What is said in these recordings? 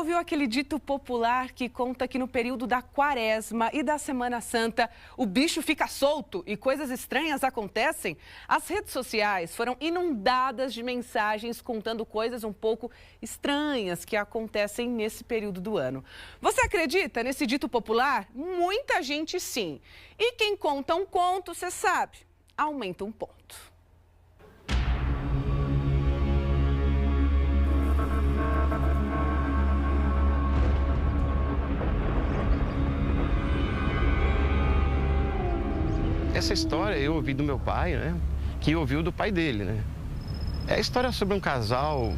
Ouviu aquele dito popular que conta que no período da Quaresma e da Semana Santa o bicho fica solto e coisas estranhas acontecem? As redes sociais foram inundadas de mensagens contando coisas um pouco estranhas que acontecem nesse período do ano. Você acredita nesse dito popular? Muita gente sim. E quem conta um conto, você sabe, aumenta um ponto. Essa história eu ouvi do meu pai, né? Que ouviu do pai dele, né? É a história sobre um casal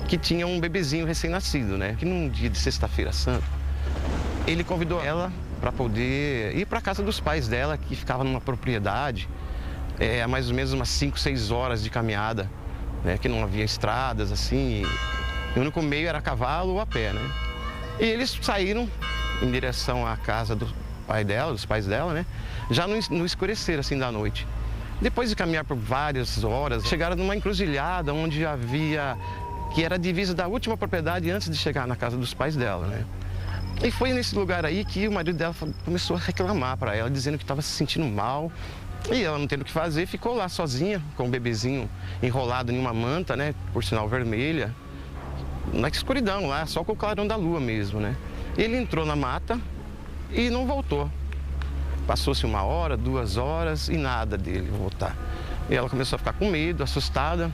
que tinha um bebezinho recém-nascido, né? Que num dia de sexta-feira santa, ele convidou ela para poder ir para a casa dos pais dela, que ficava numa propriedade, a mais ou menos umas 5, 6 horas de caminhada, né? Que não havia estradas, assim, e o único meio era a cavalo ou a pé, né? E eles saíram em direção à casa do pai dela, dos pais dela, né? Já no escurecer, assim, da noite. Depois de caminhar por várias horas, chegaram numa encruzilhada onde havia, que era a divisa da última propriedade antes de chegar na casa dos pais dela, né? E foi nesse lugar aí que o marido dela começou a reclamar para ela, dizendo que estava se sentindo mal. E ela, não tendo o que fazer, ficou lá sozinha, com o bebezinho enrolado em uma manta, né? Por sinal vermelha, na escuridão lá, só com o clarão da lua mesmo, né? Ele entrou na mata e não voltou. Passou-se 1 hora, 2 horas e nada dele voltar. E ela começou a ficar com medo, assustada,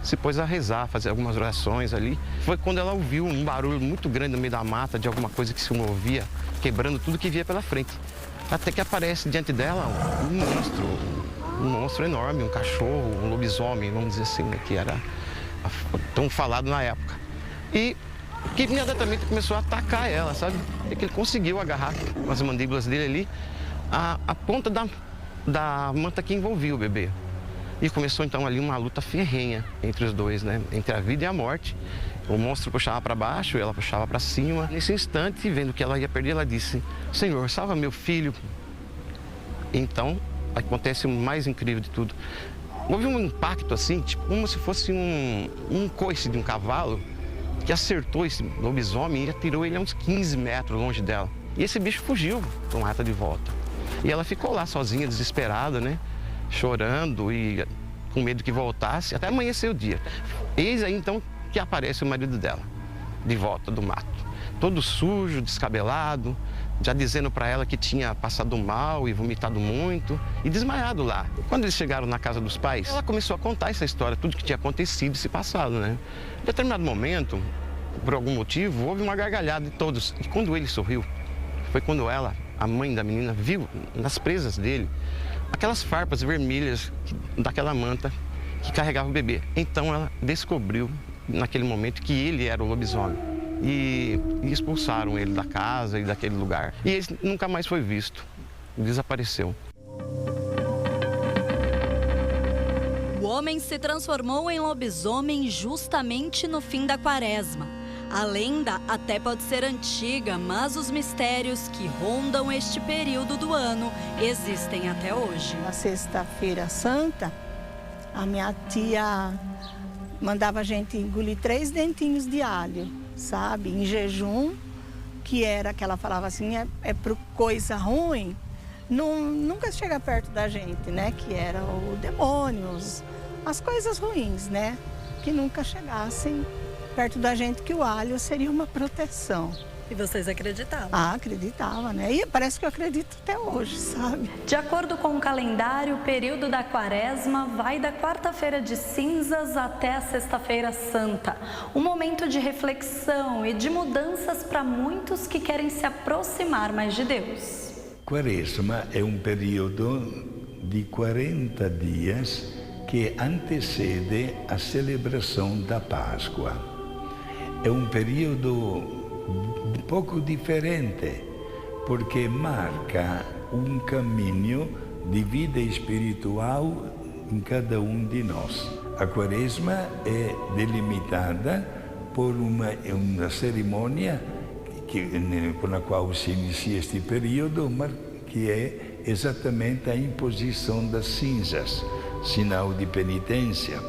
se pôs a rezar, fazer algumas orações ali. Foi quando ela ouviu um barulho muito grande no meio da mata, de alguma coisa que se movia, quebrando tudo que via pela frente. Até que aparece diante dela um monstro enorme, um cachorro, um lobisomem, vamos dizer assim, né, que era tão falado na época. E que imediatamente começou a atacar ela, sabe? E que ele conseguiu agarrar com as mandíbulas dele ali a ponta da manta que envolvia o bebê. E começou então ali uma luta ferrenha entre os dois, né? Entre a vida e a morte. O monstro puxava para baixo, ela puxava para cima. Nesse instante, vendo que ela ia perder, ela disse: Senhor, salva meu filho. Então, acontece o mais incrível de tudo. Houve um impacto assim, tipo, como se fosse um coice de um cavalo que acertou esse lobisomem e atirou ele a uns 15 metros longe dela. E esse bicho fugiu com a rata de volta. E ela ficou lá sozinha, desesperada, né? Chorando e com medo que voltasse, até amanhecer o dia. Eis aí então que aparece o marido dela, de volta do mato. Todo sujo, descabelado, já dizendo para ela que tinha passado mal e vomitado muito e desmaiado lá. E quando eles chegaram na casa dos pais, ela começou a contar essa história, tudo que tinha acontecido e se passado, né? Em determinado momento, por algum motivo, houve uma gargalhada de todos. E quando ele sorriu, foi quando ela, a mãe da menina, viu nas presas dele aquelas farpas vermelhas daquela manta que carregava o bebê. Então ela descobriu naquele momento que ele era o lobisomem. E expulsaram ele da casa e daquele lugar. E ele nunca mais foi visto, desapareceu. O homem se transformou em lobisomem justamente no fim da Quaresma. A lenda até pode ser antiga, mas os mistérios que rondam este período do ano existem até hoje. Na sexta-feira santa, a minha tia mandava a gente engolir 3 dentinhos de alho, sabe? Em jejum, que era que ela falava assim, é por coisa ruim, nunca chega perto da gente, né? Que era o demônio, as coisas ruins, né? Que nunca chegassem perto da gente, que o alho seria uma proteção. E vocês acreditavam? Ah, acreditava, né? E parece que eu acredito até hoje, sabe? De acordo com o calendário, o período da Quaresma vai da quarta-feira de cinzas até a sexta-feira santa. Um momento de reflexão e de mudanças para muitos que querem se aproximar mais de Deus. Quaresma é um período de 40 dias que antecede a celebração da Páscoa. É um período um pouco diferente, porque marca um caminho de vida espiritual em cada um de nós. A Quaresma é delimitada por uma cerimônia com a qual se inicia este período, que é exatamente a imposição das cinzas, sinal de penitência.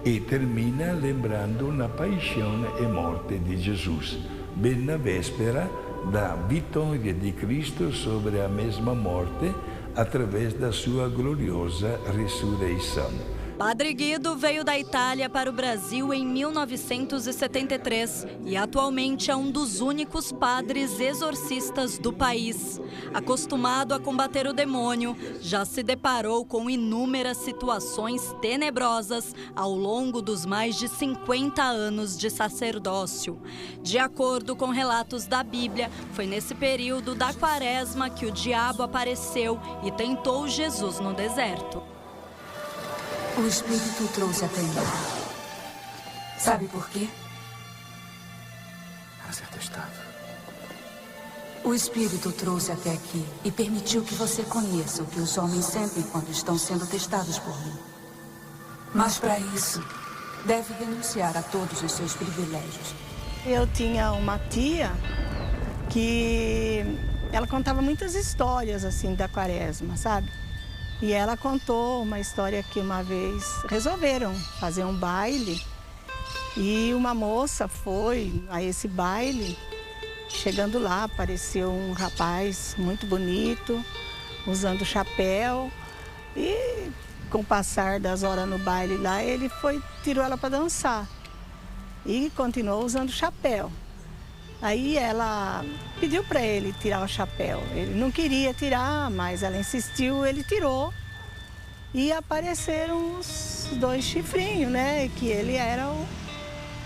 E termina lembrando na paixão e morte de Jesus. bem na véspera da vitória de Cristo sobre a mesma morte, através da sua gloriosa ressurreição. Padre Guido veio da Itália para o Brasil em 1973 e atualmente é um dos únicos padres exorcistas do país. Acostumado a combater o demônio, já se deparou com inúmeras situações tenebrosas ao longo dos mais de 50 anos de sacerdócio. De acordo com relatos da Bíblia, foi nesse período da Quaresma que o diabo apareceu e tentou Jesus no deserto. O Espírito trouxe até mim. Sabe por quê? Para ser testado. O Espírito trouxe até aqui e permitiu que você conheça o que os homens sentem quando estão sendo testados por mim. Mas para isso, deve renunciar a todos os seus privilégios. Eu tinha uma tia que ela contava muitas histórias assim da Quaresma, sabe? E ela contou uma história que uma vez resolveram fazer um baile e uma moça foi a esse baile. Chegando lá, apareceu um rapaz muito bonito, usando chapéu e com o passar das horas no baile lá, ele tirou ela para dançar e continuou usando chapéu. Aí ela pediu para ele tirar o chapéu. Ele não queria tirar, mas ela insistiu, ele tirou. E apareceram os 2 chifrinhos, né? Que ele era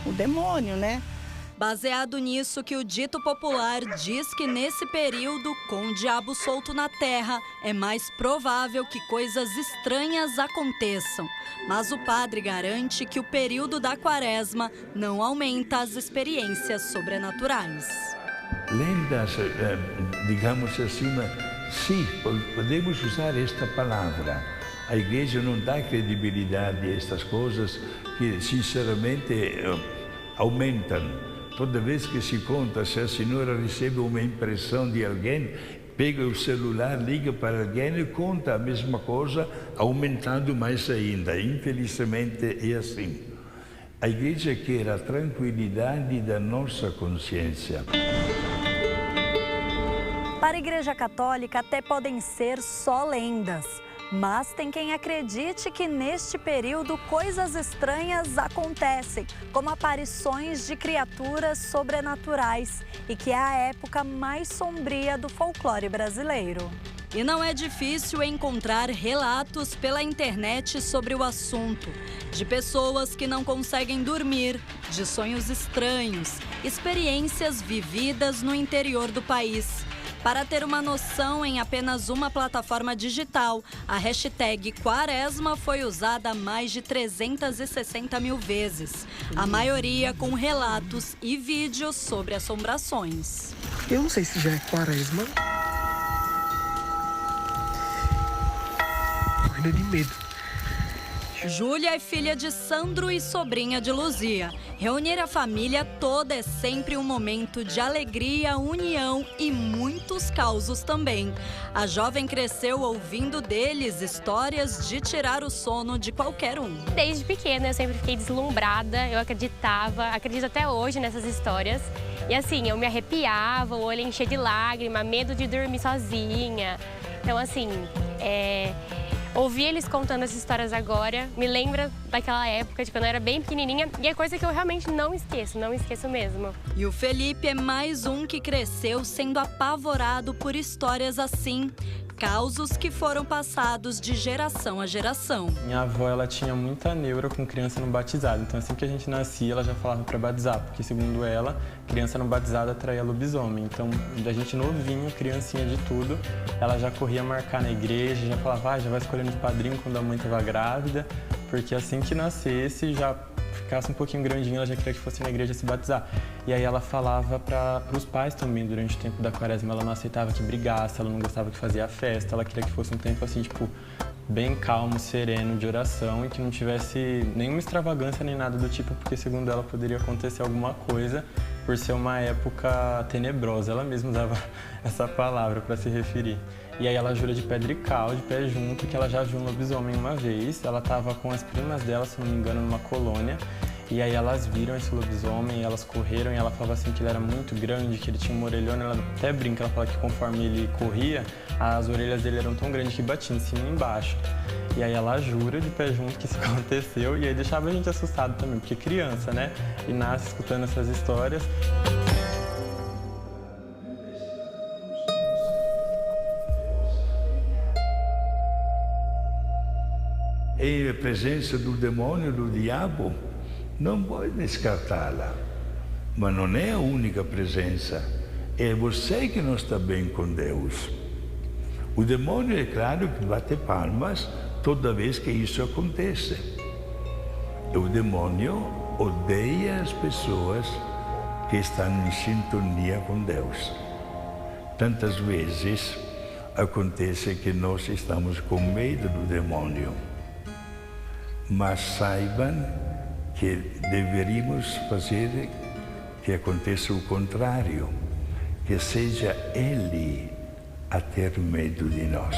o demônio, né? Baseado nisso que o dito popular diz que nesse período, com o diabo solto na terra, é mais provável que coisas estranhas aconteçam. Mas o padre garante que o período da Quaresma não aumenta as experiências sobrenaturais. Lendas, digamos assim, sim, podemos usar esta palavra. A igreja não dá credibilidade a estas coisas que, sinceramente, aumentam. Toda vez que se conta, se a senhora recebe uma impressão de alguém, pega o celular, liga para alguém e conta a mesma coisa, aumentando mais ainda. Infelizmente é assim. A igreja quer a tranquilidade da nossa consciência. Para a Igreja Católica até podem ser só lendas. Mas tem quem acredite que neste período coisas estranhas acontecem, como aparições de criaturas sobrenaturais, e que é a época mais sombria do folclore brasileiro. E não é difícil encontrar relatos pela internet sobre o assunto, de pessoas que não conseguem dormir, de sonhos estranhos, experiências vividas no interior do país. Para ter uma noção, em apenas uma plataforma digital, a hashtag Quaresma foi usada mais de 360 mil vezes. A maioria com relatos e vídeos sobre assombrações. Eu não sei se já é Quaresma. Morrendo de medo. Júlia é filha de Sandro e sobrinha de Luzia. Reunir a família toda é sempre um momento de alegria, união e muitos causos também. A jovem cresceu ouvindo deles histórias de tirar o sono de qualquer um. Desde pequena eu sempre fiquei deslumbrada, eu acredito até hoje nessas histórias. E assim, eu me arrepiava, o olho enchia de lágrima, medo de dormir sozinha. Então assim, ouvir eles contando essas histórias agora me lembra daquela época de quando eu era bem pequenininha e é coisa que eu realmente não esqueço mesmo. E o Felipe é mais um que cresceu sendo apavorado por histórias assim. Causos que foram passados de geração a geração. Minha avó, ela tinha muita neura com criança não batizada. Então, assim que a gente nascia, ela já falava para batizar. Porque, segundo ela, criança não batizada atraía lobisomem. Então, da gente novinho, criancinha de tudo, ela já corria marcar na igreja, já falava, já vai escolhendo os padrinhos quando a mãe estava grávida. Porque assim que nascesse, já ficasse um pouquinho grandinho, ela já queria que fosse na igreja se batizar. E aí ela falava para os pais também, durante o tempo da Quaresma, ela não aceitava que brigasse, ela não gostava que fazia a festa, ela queria que fosse um tempo assim, tipo, bem calmo, sereno, de oração e que não tivesse nenhuma extravagância nem nada do tipo, porque segundo ela poderia acontecer alguma coisa por ser uma época tenebrosa. Ela mesma usava essa palavra para se referir. E aí ela jura de pedra e cal, de pé junto, que ela já viu um lobisomem uma vez. Ela estava com as primas dela, se não me engano, numa colônia. E aí elas viram esse lobisomem, elas correram e ela falava assim que ele era muito grande, que ele tinha uma orelhona. Ela até brinca, ela fala que conforme ele corria, as orelhas dele eram tão grandes que batiam em cima e embaixo. E aí ela jura de pé junto que isso aconteceu e aí deixava a gente assustado também, porque criança, né? E nasce escutando essas histórias. E a presença do demônio, do diabo, não pode descartá-la. Mas não é a única presença. É você que não está bem com Deus. O demônio, é claro, que bate palmas toda vez que isso acontece. E o demônio odeia as pessoas que estão em sintonia com Deus. Tantas vezes acontece que nós estamos com medo do demônio. Mas saibam que deveríamos fazer que aconteça o contrário, que seja Ele a ter medo de nós.